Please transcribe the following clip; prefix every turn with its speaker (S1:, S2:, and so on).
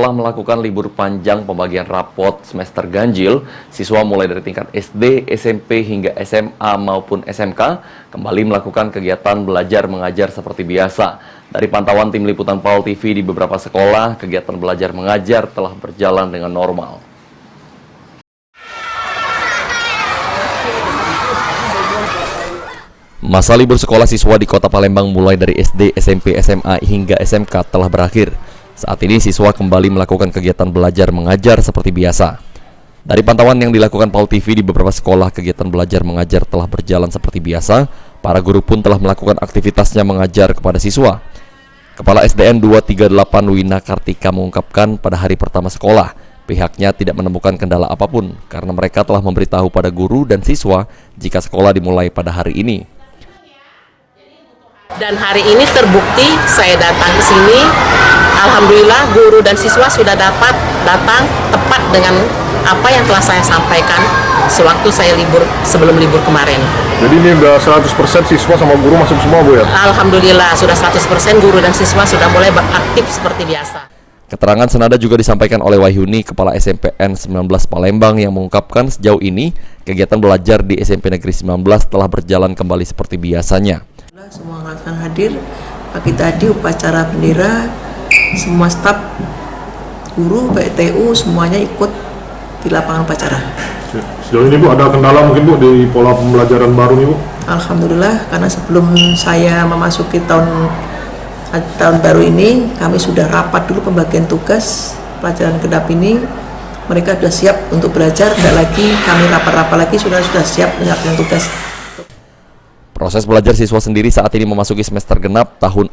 S1: Setelah melakukan libur panjang pembagian rapot semester ganjil, siswa mulai dari tingkat SD, SMP, hingga SMA maupun SMK kembali melakukan kegiatan belajar mengajar seperti biasa. Dari pantauan tim liputan PAUL TV di beberapa sekolah, kegiatan belajar mengajar telah berjalan dengan normal. Masa libur sekolah siswa di Kota Palembang mulai dari SD, SMP, SMA, hingga SMK telah berakhir. Saat ini siswa kembali melakukan kegiatan belajar mengajar seperti biasa. Dari pantauan yang dilakukan PAUL TV di beberapa sekolah, kegiatan belajar mengajar telah berjalan seperti biasa. Para guru pun telah melakukan aktivitasnya mengajar kepada siswa. Kepala SDN 238 Wina Kartika mengungkapkan pada hari pertama sekolah, pihaknya tidak menemukan kendala apapun karena mereka telah memberitahu pada guru dan siswa jika sekolah dimulai pada hari ini.
S2: Dan hari ini terbukti saya datang ke sini, alhamdulillah guru dan siswa sudah dapat datang tepat dengan apa yang telah saya sampaikan sewaktu saya libur sebelum libur kemarin.
S3: Jadi ini udah 100% siswa sama guru masuk semua, Bu, ya?
S2: Alhamdulillah sudah 100% guru dan siswa sudah mulai beraktif seperti biasa.
S1: Keterangan senada juga disampaikan oleh Wahyuni, Kepala SMPN 19 Palembang, yang mengungkapkan sejauh ini kegiatan belajar di SMP Negeri 19 telah berjalan kembali seperti biasanya.
S4: Semua angkatan hadir, pagi tadi upacara bendera, semua staf, guru, PTU semuanya ikut di lapangan upacara.
S3: Sejauh ini, Bu, ada kendala mungkin, Bu, di pola pembelajaran baru nih, Bu?
S4: Alhamdulillah, karena sebelum saya memasuki tahun baru ini, kami sudah rapat dulu pembagian tugas pelajaran genap ini. Mereka sudah siap untuk belajar, tidak lagi kami rapat-rapat lagi, sudah siap menyiapkan tugas.
S1: Proses belajar siswa sendiri saat ini memasuki semester genap tahun